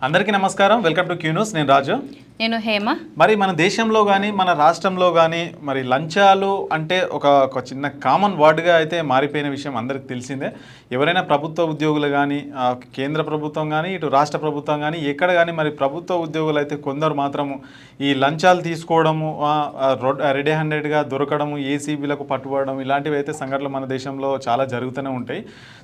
అందరికీ నమస్కారం. Welcome to Q news. నేను రాజు. నేను హేమ. మరి మన దేశంలో కానీ మన రాష్ట్రంలో కానీ మరి లంచాలు అంటే ఒక చిన్న కామన్ వర్డ్గా అయితే మారిపోయిన విషయం అందరికీ తెలిసిందే. ఎవరైనా ప్రభుత్వ ఉద్యోగులు కానీ కేంద్ర ప్రభుత్వం కానీ ఇటు రాష్ట్ర ప్రభుత్వం కానీ ఎక్కడ కానీ మరి ప్రభుత్వ ఉద్యోగులు అయితే కొందరు మాత్రము ఈ లంచాలు తీసుకోవడము, రెడీ హ్యాండెడ్గా దొరకడము, ఏసీబీలకు పట్టుబడడం ఇలాంటివి అయితే సంఘటనలు మన దేశంలో చాలా జరుగుతూనే ఉంటాయి.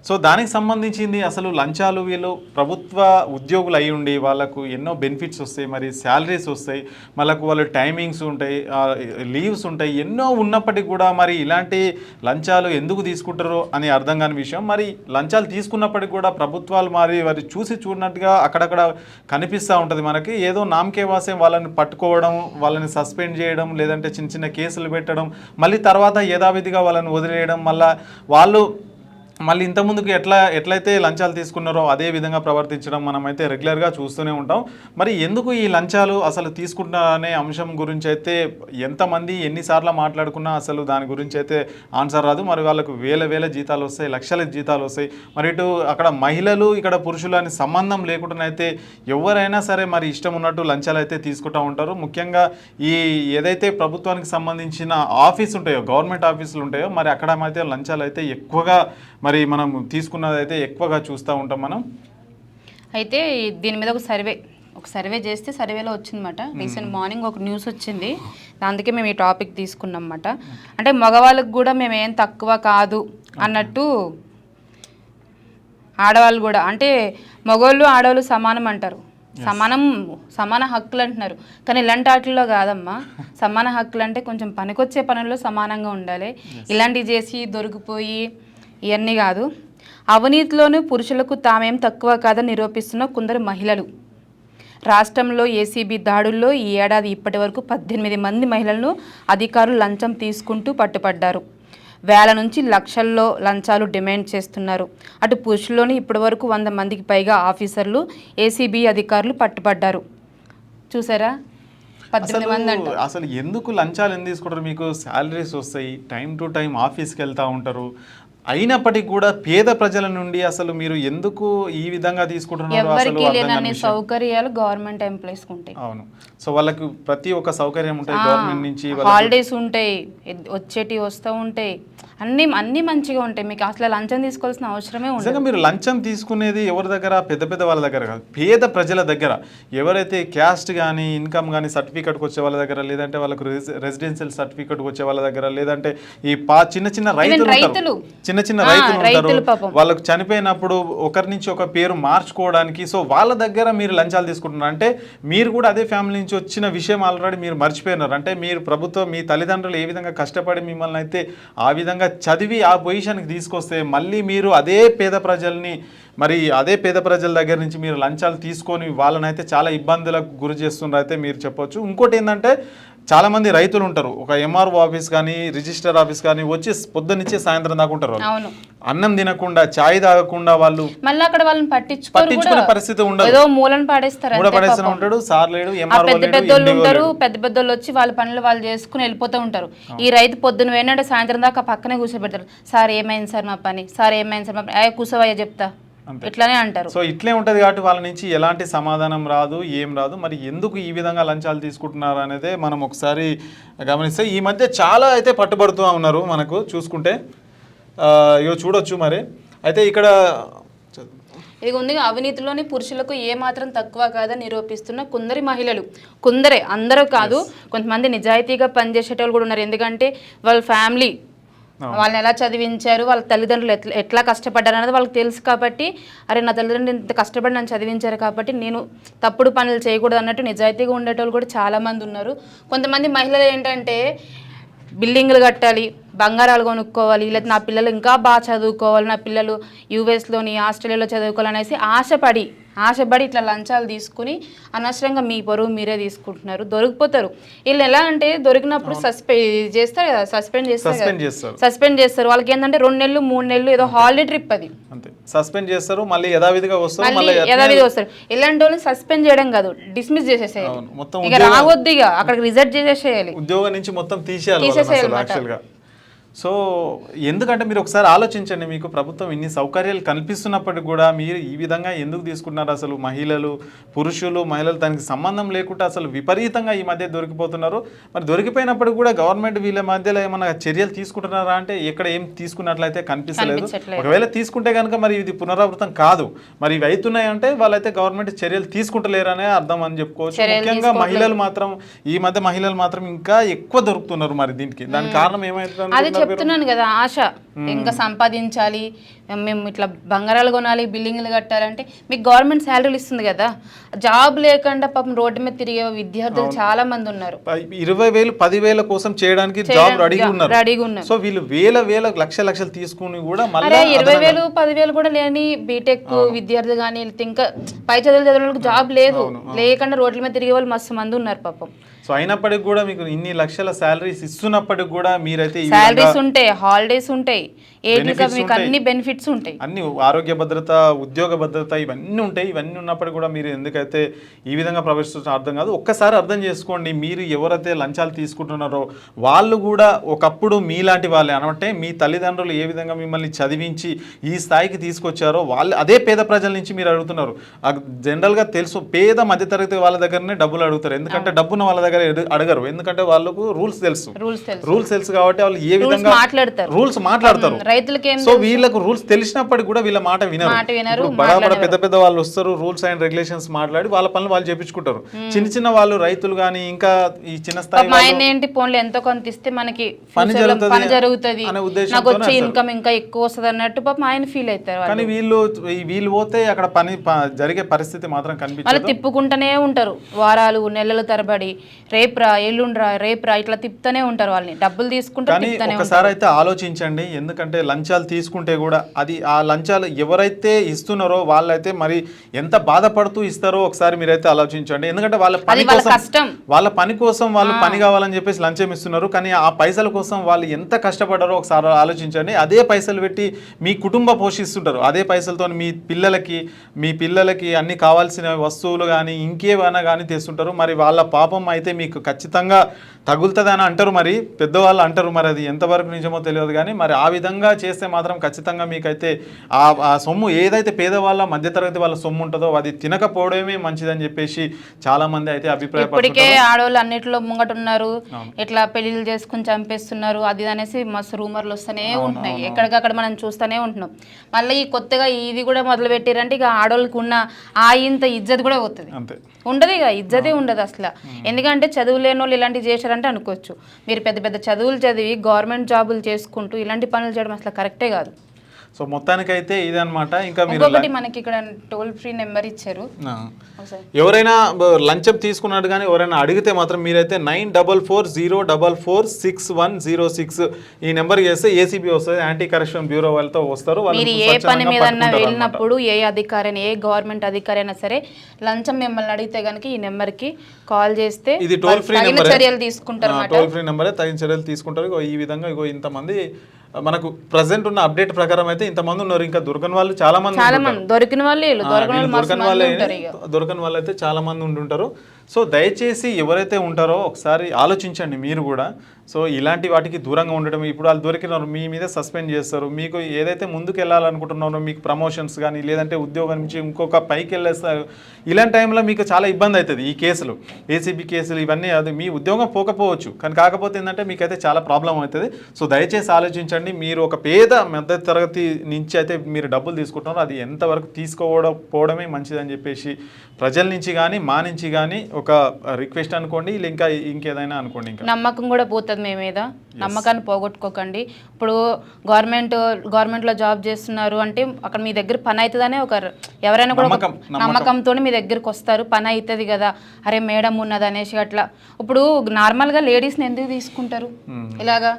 సో దానికి సంబంధించింది అసలు లంచాలు వీళ్ళు ప్రభుత్వ ఉద్యోగులు అయి ఉండి వాళ్ళకు ఎన్నో బెనిఫిట్స్ వస్తాయి, మరి శాలరీస్ వస్తాయి, వాళ్ళకు వాళ్ళు టైమింగ్స్ ఉంటాయి, లీవ్స్ ఉంటాయి, ఎన్నో ఉన్నప్పటికీ కూడా మరి ఇలాంటి లంచాలు ఎందుకు తీసుకుంటారో అని అర్థం కాని విషయం. మరి లంచాలు తీసుకున్నప్పటికీ కూడా ప్రభుత్వాలు మరి వారి చూసి చూడనట్టుగా అక్కడక్కడ కనిపిస్తూ ఉంటుంది మనకి. ఏదో నామకే వాసే వాళ్ళని పట్టుకోవడం, వాళ్ళని సస్పెండ్ చేయడం, లేదంటే చిన్న చిన్న కేసులు పెట్టడం, మళ్ళీ తర్వాత యథావిధిగా వాళ్ళని వదిలేయడం, మళ్ళీ ఇంతకుముందుకు ఎట్లయితే లంచాలు తీసుకున్నారో అదే విధంగా ప్రవర్తించడం మనమైతే రెగ్యులర్గా చూస్తూనే ఉంటాం. మరి ఎందుకు ఈ లంచాలు అసలు తీసుకుంటున్నారనే అంశం గురించి అయితే ఎంతమంది ఎన్నిసార్లు మాట్లాడుకున్నా అసలు దాని గురించి అయితే ఆన్సర్ రాదు. మరి వాళ్ళకు వేల జీతాలు వస్తాయి, లక్షల జీతాలు వస్తాయి. మరి ఇటు అక్కడ మహిళలు ఇక్కడ పురుషులు అని సంబంధం లేకుండా అయితే ఎవరైనా సరే మరి ఇష్టం ఉన్నట్టు లంచాలు అయితే తీసుకుంటూ ఉంటారు. ముఖ్యంగా ఈ ఏదైతే ప్రభుత్వానికి సంబంధించిన ఆఫీస్ ఉంటాయో, గవర్నమెంట్ ఆఫీసులు ఉంటాయో, మరి అక్కడ అయితే లంచాలు అయితే ఎక్కువగా మరి మనం తీసుకున్నది అయితే ఎక్కువగా చూస్తూ ఉంటాం మనం. అయితే దీని మీద ఒక సర్వే చేస్తే సర్వేలో వచ్చిందన్నమాట. రీసెంట్ మార్నింగ్ ఒక న్యూస్ వచ్చింది, అందుకే మేము ఈ టాపిక్ తీసుకున్నాం అన్నమాట. అంటే మగవాళ్ళకి కూడా మేము ఏం తక్కువ కాదు అన్నట్టు ఆడవాళ్ళు కూడా, అంటే మగవాళ్ళు ఆడవాళ్ళు సమానం అంటారు, సమాన హక్కులు అంటున్నారు. కానీ ఇలాంటి వాటిల్లో కాదమ్మా. సమాన హక్కులు అంటే కొంచెం పనికొచ్చే పనుల్లో సమానంగా ఉండాలి. ఇలాంటివి చేసి దొరికిపోయి ఇవన్నీ కాదు. అవినీతిలోనూ పురుషులకు తామేం తక్కువ కాదని నిరూపిస్తున్న కొందరు మహిళలు. రాష్ట్రంలో ఏసీబీ దాడుల్లో ఈ ఏడాది ఇప్పటి వరకు 18 మంది మహిళలను అధికారులు లంచం తీసుకుంటూ పట్టుపడ్డారు. వేల నుంచి లక్షల్లో లంచాలు డిమాండ్ చేస్తున్నారు. అటు పురుషుల్లోని ఇప్పటి వరకు 100 మందికి పైగా ఆఫీసర్లు ఏసీబీ అధికారులు పట్టుపడ్డారు. చూసారా, 18 మంది అంట. అసలు ఎందుకు లంచాలు ఎందుకు తీసుకుంటారు? మీకు శాలరీస్ వస్తాయి, టైం టు టైం ఆఫీస్కి వెళ్తూ ఉంటారు. అయినప్పటికీ కూడా పేద ప్రజల నుండి అసలు మీరు ఎందుకు ఈ విధంగా తీసుకుంటున్నారు? ఎవరికి లేనన్ని సౌకర్యాలు గవర్నమెంట్ ఎంప్లాయీస్ ఉంటాయి. అవును. సో వాళ్ళకి ప్రతి ఒక్క సౌకర్యం ఉంటాయి గవర్నమెంట్ నుంచి, హాలిడేస్ ఉంటాయి, వచ్చేటి వస్తూ ఉంటాయి, అన్ని మంచిగా ఉంటాయి. మీకు అసలు లంచం తీసుకోవాల్సిన అవసరమే ఉండదు. మీరు లంచం తీసుకునేది ఎవరి దగ్గర? పెద్ద వాళ్ళ దగ్గర కాదు, పేద ప్రజల దగ్గర. ఎవరైతే క్యాస్ట్ కానీ ఇన్కమ్ కానీ సర్టిఫికెట్కి వచ్చే వాళ్ళ దగ్గర, లేదంటే వాళ్ళకు రెసిడెన్షియల్ సర్టిఫికెట్కి వచ్చే వాళ్ళ దగ్గర, లేదంటే ఈ చిన్న రైతులు ఉంటారు, వాళ్ళకు చనిపోయినప్పుడు ఒకరి నుంచి ఒక పేరు మార్చుకోవడానికి, సో వాళ్ళ దగ్గర మీరు లంచాలు తీసుకుంటున్నారు. అంటే మీరు కూడా అదే ఫ్యామిలీ నుంచి వచ్చిన విషయం ఆల్రెడీ మీరు మర్చిపోయినారు. అంటే మీరు ప్రభుత్వం, మీ తల్లిదండ్రులు ఏ విధంగా కష్టపడి మిమ్మల్ని అయితే ఆ విధంగా చదివి ఆ పొజిషన్కి తీసుకొస్తే మళ్ళీ మీరు అదే పేద ప్రజల దగ్గర నుంచి మీరు లంచాలు తీసుకొని వాళ్ళని అయితే చాలా ఇబ్బందులకు గురి చేస్తున్నారు అయితే మీరు చెప్పొచ్చు. ఇంకోటి ఏంటంటే చాలామంది రైతులు ఉంటారు, ఒక ఎంఆర్ఓ ఆఫీస్ కానీ రిజిస్టర్ ఆఫీస్ కానీ వచ్చి పొద్దున్నుంచి సాయంత్రం దాకా ఉంటారు. అన్నం తినకుండా, చాయ్ తాగకుండా వాళ్ళు మళ్ళీ అక్కడ వాళ్ళని పట్టించుకునే పరిస్థితి ఉండదు. ఏదో మూలను పడేస్తారు, ఉంటాడు, సార్ లేడు, పెద్దోళ్ళు ఉంటారు. పెద్దోళ్ళు వచ్చి వాళ్ళ పనులు వాళ్ళు చేసుకుని వెళ్ళిపోతూ ఉంటారు. ఈ రైతు పొద్దున్న వేనాడు సాయంత్రం దాకా పక్కనే కూర్చోబెడతారు. సార్ ఏమైంది సార్ మా పని, సార్ ఏమైంది సార్ మా పని, కూర్చోవయ్యా చెప్తా, ఇట్లానే అంటారు. సో ఇట్లే ఉంటుంది కాబట్టి వాళ్ళ నుంచి ఎలాంటి సమాధానం రాదు, ఏం రాదు. మరి ఎందుకు ఈ విధంగా లంచాలు తీసుకుంటున్నారు అనేది మనం ఒకసారి గమనిస్తే ఈ మధ్య చాలా అయితే పట్టుబడుతూ ఉన్నారు. మనకు చూసుకుంటే ఇగో చూడొచ్చు. మరి అయితే ఇక్కడ ఇది ఉంది, అవినీతిలోని పురుషులకు ఏమాత్రం తక్కువ కాదని నిరూపిస్తున్న కొందరి మహిళలు. కొందరే, అందరూ కాదు. కొంతమంది నిజాయితీగా పనిచేసేటోళ్ళు కూడా ఉన్నారు. ఎందుకంటే వాళ్ళ ఫ్యామిలీ వాళ్ళని ఎలా చదివించారు, వాళ్ళ తల్లిదండ్రులు ఎట్లా కష్టపడ్డారు అనేది వాళ్ళకి తెలుసు. కాబట్టి అరే నా తల్లిదండ్రులు ఇంత కష్టపడి నన్ను చదివించారు కాబట్టి నేను తప్పుడు పనులు చేయకూడదు అన్నట్టు నిజాయితీగా ఉండేటోళ్ళు కూడా చాలామంది ఉన్నారు. కొంతమంది మహిళలు ఏంటంటే బిల్డింగ్లు కట్టాలి, బంగారాలు కొనుక్కోవాలి, లేదా నా పిల్లలు ఇంకా బాగా చదువుకోవాలి, నా పిల్లలు యూఎస్లోని ఆస్ట్రేలియాలో చదువుకోవాలనేసి ఆశపడి ఇట్లా లంచాలు తీసుకుని అనవసరంగా మీ పరువు మీరే తీసుకుంటున్నారు, దొరికిపోతారు. వీళ్ళు ఎలా అంటే దొరికినప్పుడు సస్పెండ్ చేస్తారు. వాళ్ళకి ఏంటంటే 2 నెలలు 3 నెలలు ఏదో హాలిడే ట్రిప్, అది సస్పెండ్ చేస్తారు, మళ్ళీ యథావిధిగా వస్తారు. ఇలాంటి వాళ్ళని సస్పెండ్ చేయడం కాదు, డిస్మిస్ చేసేసేయాలి, ఇక రావద్దు, ఇక అక్కడికి రిజెక్ట్ చేసేసేయాలి, ఉద్యోగం నుంచి మొత్తం తీసేయాలి. సో ఎందుకంటే మీరు ఒకసారి ఆలోచించండి, మీకు ప్రభుత్వం ఇన్ని సౌకర్యాలు కల్పిస్తున్నప్పటికీ కూడా మీరు ఈ విధంగా ఎందుకు తీసుకుంటున్నారు? అసలు పురుషులు మహిళలు దానికి సంబంధం లేకుండా అసలు విపరీతంగా ఈ మధ్య దొరికిపోతున్నారు. మరి దొరికిపోయినప్పుడు కూడా గవర్నమెంట్ వీళ్ళ మధ్యలో ఏమైనా చర్యలు తీసుకుంటున్నారా అంటే ఎక్కడ ఏం తీసుకున్నట్లయితే కనిపిస్తలేదు. ఒకవేళ తీసుకుంటే కనుక మరి ఇది పునరావృతం కాదు. మరి ఇవి అవుతున్నాయంటే వాళ్ళైతే గవర్నమెంట్ చర్యలు తీసుకుంటలేరనే అర్థం అని చెప్పుకోవచ్చు. ముఖ్యంగా ఈ మధ్య మహిళలు మాత్రం ఇంకా ఎక్కువ దొరుకుతున్నారు. మరి దానికి కారణం ఏమైతే చెప్తున్నాను కదా, ఆశ ఇంకా సంపాదించాలి, మేము ఇట్లా బంగారాలు కొనాలి, బిల్డింగ్లు కట్టాలంటే మీకు గవర్నమెంట్ శాలరీలు ఇస్తుంది కదా. జాబ్ లేకుండా పాపం రోడ్డు మీద తిరిగే విద్యార్థులు చాలా మంది ఉన్నారు. 20,000 10,000 కోసం చేయడానికి జాబ్ రెడీగా ఉన్నారు. సో వీళ్ళు వేల లక్షలు తీసుకుని కూడా 20,000 10,000 కూడా లేని బీటెక్ విద్యార్థులు కానీ ఇంకా పై చదువులకు జాబ్ లేదు, లేకుండా రోడ్ల మీద తిరిగే వాళ్ళు మస్తు మంది ఉన్నారు పాపం. సో అయినప్పటికి కూడా మీకు ఇన్ని లక్షల శాలరీస్ ఇస్తున్నప్పటికి కూడా మీరైతే శాలరీస్ ఉంటాయి, హాలిడేస్ ఉంటాయి, మీకు అన్ని బెనిఫిట్స్ ఉంటాయి, అన్ని ఆరోగ్య భద్రత, ఉద్యోగ భద్రత ఇవన్నీ ఉంటాయి. ఇవన్నీ ఉన్నప్పటికీ కూడా మీరు ఎందుకైతే ఈ విధంగా ప్రవేశిస్తున్న అర్థం కాదు. ఒక్కసారి అర్థం చేసుకోండి, మీరు ఎవరైతే లంచాలు తీసుకుంటున్నారో వాళ్ళు కూడా ఒకప్పుడు మీలాంటి వాళ్ళే అనమాట. మీ తల్లిదండ్రులు ఏ విధంగా మిమ్మల్ని చదివించి ఈ స్థాయికి తీసుకొచ్చారో వాళ్ళు అదే పేద ప్రజల నుంచి మీరు అడుగుతున్నారు. జనరల్గా తెలుసు, పేద మధ్యతరగతి వాళ్ళ దగ్గరనే డబ్బులు అడుగుతారు. ఎందుకంటే డబ్బున్న వాళ్ళ దగ్గర అడగరు, ఎందుకంటే వాళ్ళకు రూల్స్ తెలుసు కాబట్టి వాళ్ళు ఏ విధంగా రూల్స్ మాట్లాడతారు. సో వీళ్ళకు రూల్స్ తెలిసినప్పటికీ కూడా వీళ్ళ మాట వినరు. బరాబర పెద్ద వాళ్ళు వస్తారు, రూల్స్ అండ్ రెగ్యులేషన్స్ మాట్లాడి వాళ్ళ పనులు వాళ్ళు చేపించుకుంటారు. చిన్న వాళ్ళు రైతులు కానీ ఇంకా ఈ చిన్న స్థాయి ఎంతో కొంత ఇస్తే మనకి పని జరుగుతుంది అనే ఉద్దేశంతో ఇన్కమ్ ఇంకా ఎక్కువ వస్తుంది అన్నట్టు పాపం ఆయన ఫీల్ అవుతారు. కానీ వీళ్ళు పోతే అక్కడ పని జరిగే పరిస్థితి మాత్రం కనిపించదు. తిప్పుకుంటూనే ఉంటారు వారాలు నెలల తరబడి, రేపురా ఎల్లుండ్రా రేపురా ఇట్లా తిప్పుతూనే ఉంటారు వాళ్ళని, డబ్బులు తీసుకుంటారు. ఒకసారి అయితే ఆలోచించండి, ఎందుకంటే లంచాలు తీసుకుంటే కూడా అది ఆ లంచాలు ఎవరైతే ఇస్తున్నారో వాళ్ళైతే మరి ఎంత బాధపడుతూ ఇస్తారో ఒకసారి మీరైతే ఆలోచించండి. ఎందుకంటే వాళ్ళ పని కోసం వాళ్ళు పని కావాలని చెప్పేసి లంచం ఇస్తున్నారు, కానీ ఆ పైసల కోసం వాళ్ళు ఎంత కష్టపడ్డారో ఒకసారి ఆలోచించండి. అదే పైసలు పెట్టి మీ కుటుంబ పోషిస్తుంటారు, అదే పైసలతో మీ పిల్లలకి అన్ని కావాల్సిన వస్తువులు కానీ ఇంకేమైనా కానీ తెస్తుంటారు. మరి వాళ్ళ పాపం అయితే మీకు ఖచ్చితంగా తగులుతుందని అంటారు, మరి పెద్దవాళ్ళు అంటారు. మరి అది ఎంతవరకు నిజమో తెలియదు, కానీ మరి ఆ విధంగా చేస్తే మాత్రం ఖచ్చితంగా మీకైతే ఆ సొమ్ము ఏదైతే పేదవాళ్ళ మధ్యతరగతి వాళ్ళ సొమ్ము ఉంటుందో అది తినకపోవడమే మంచిదని చెప్పేసి చాలా మంది అయితే అభిప్రాయపడుతున్నారు. ఇప్పటికే ఆడవాళ్ళు అన్నిట్లో ముంగటున్నారు, ఇట్లా పెళ్లిళ్ళు చేసుకుని చంపేస్తున్నారు అది అనేసి మస్తు రూమర్లు వస్తూనే ఉంటున్నాయి, ఎక్కడికక్కడ మనం చూస్తూనే ఉంటున్నాం. మళ్ళీ ఈ కొత్తగా ఇది కూడా మొదలు పెట్టారంటే ఇక ఆడవాళ్ళకి ఉన్న ఇంత ఇజ్జత్ కూడా పోతుంది, ఉండదు, ఇక ఇజ్జతే ఉండదు అసలు. ఎందుకంటే చదువు లేని వాళ్ళు ఇలాంటివి చేశారంటే అనుకోవచ్చు. మీరు పెద్ద చదువులు చదివి గవర్నమెంట్ జాబులు చేసుకుంటూ ఇలాంటి పనులు చేయడం అసలు కరెక్టే కాదు. సో మొత్తానికైతే ఇదనమాట. ఇంకా మీరు మనకి ఇక్కడ టోల్ ఫ్రీ నెంబర్ ఇచ్చారు, ఎవరైనా లంచం తీసుకున్నట్టు కానీ ఎవరైనా అడిగితే మాత్రం మీరైతే 9440446106 ఈ నెంబర్ చేస్తే ఏసీబీ వస్తుంది, యాంటీ కరప్షన్ బ్యూరో వాళ్ళతో వస్తారు. మీరు ఏ పని మీద వెళ్ళినప్పుడు ఏ గవర్నమెంట్ అధికారి అయినా సరే లంచం మిమ్మల్ని అడిగితే కనుక ఈ నెంబర్ కి కాల్ చేస్తే ఇది టోల్ ఫ్రీ నెంబర్, చర్యలు తీసుకుంటారు. టోల్ ఫ్రీ నెంబరే, తగిన చర్యలు తీసుకుంటారు. ఈ విధంగా ఇంతమంది మనకు ప్రెసెంట్ ఉన్న అప్డేట్ ప్రకారం అయితే ఇంతమంది ఉన్నారు. ఇంకా దొరకని వాళ్ళు చాలా మంది దొరకని వాళ్ళు అయితే చాలా మంది ఉంటుంటారు. సో దయచేసి ఎవరైతే ఉంటారో ఒకసారి ఆలోచించండి మీరు కూడా. సో ఇలాంటి వాటికి దూరంగా ఉండడం, ఇప్పుడు వాళ్ళు దొరికినారు మీ మీద సస్పెండ్ చేస్తారు, మీకు ఏదైతే ముందుకు వెళ్ళాలనుకుంటున్నారో మీకు ప్రమోషన్స్ కానీ లేదంటే ఉద్యోగం నుంచి ఇంకొక పైకి వెళ్ళేస్తారు. ఇలాంటి టైంలో మీకు చాలా ఇబ్బంది అవుతుంది. ఈ కేసులు, ఏసీబీ కేసులు ఇవన్నీ అది మీ ఉద్యోగం పోకపోవచ్చు, కానీ కాకపోతే ఏంటంటే మీకైతే చాలా ప్రాబ్లం అవుతుంది. సో దయచేసి ఆలోచించండి, మీరు ఒక పేద మధ్య తరగతి నుంచి అయితే మీరు డబ్బులు తీసుకుంటున్నారో అది ఎంతవరకు తీసుకోవడమే మంచిదని చెప్పేసి ప్రజల నుంచి కానీ మా నుంచి కానీ ఒక రిక్వెస్ట్ అనుకోండి, ఇంకా ఇంకేదైనా అనుకోండి. ఇంకా నమ్మకం కూడా పోతుంది మీ మీద, నమ్మకాన్ని పోగొట్టుకోకండి. ఇప్పుడు గవర్నమెంట్లో జాబ్ చేస్తున్నారు అంటే అక్కడ మీ దగ్గర పని అవుతుందనే ఒక ఎవరైనా కూడా నమ్మకంతో మీ దగ్గరికి వస్తారు, పని అవుతుంది కదా, అరే మేడం ఉన్నది అనేసి అట్లా. ఇప్పుడు నార్మల్గా లేడీస్ని ఎందుకు తీసుకుంటారు ఇలాగా?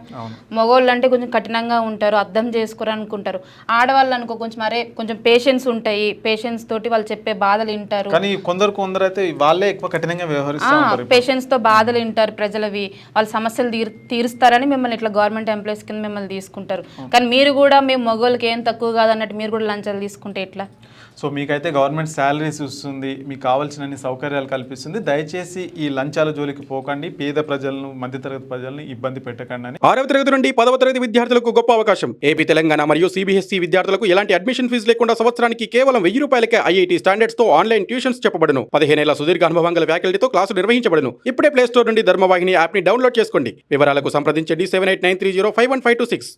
మగవాళ్ళు అంటే కొంచెం కఠినంగా ఉంటారు, అర్థం చేసుకోరు అనుకుంటారు. ఆడవాళ్ళు అనుకో కొంచెం పేషెన్స్ ఉంటాయి, పేషెన్స్ తోటి వాళ్ళు చెప్పే బాధలు వింటారు. కానీ కొందరు అయితే వాళ్ళే ఎక్కువ కఠినంగా వ్యవహరిస్తారు, పేషెన్స్ తో బాధలు వింటారు ప్రజలవి, వాళ్ళ సమస్యలు తీరుస్తారని మిమ్మల్ని ఇట్లా గవర్నమెంట్ ఎంప్లాయీస్ కింద మిమ్మల్ని తీసుకుంటారు. కానీ మీరు కూడా మేము మగవాళ్ళకి ఏం తక్కువ కాదన్నట్టు మీరు కూడా లంచాలు తీసుకుంటే ఎట్లా? సో మీకైతే గవర్నమెంట్ శాలరీస్ ఇస్తుంది, మీకు కావాల్సిన సౌకర్యాలు కల్పిస్తుంది. దయచేసి ఈ లంచాల జోలికి పోకండి, పేద ప్రజలను, మధ్యతరగతి ప్రజల్ని ఇబ్బంది పెట్టకండి అని. 6వ తరగతి నుండి 10వ తరగతి విద్యార్థులకు గొప్ప అవకాశం. ఏపీ, తెలంగాణ మరియు సిబిఎస్ఈ విద్యార్థులకు ఎలాంటి అడ్మిషన్ ఫీజు లేకుండా సంవత్సరానికి కేవలం 1000 రూపాయలకే ఐఐటీ స్టాండర్డ్స్ తో ఆన్లైన్ ట్యూషన్స్ చెప్పబడును. 15 ఏళ్ల సుదీర్ఘ అనుభవం గల ఫ్యాకల్టీతో క్లాసులు నిర్వహించబడును. ఇప్పుడే ప్లే స్టోర్ నుండి ధర్మవాహిని యాప్ ని డౌన్లోడ్ చేసుకోండి. వివరాలకు సంప్రదించండి 7893051526.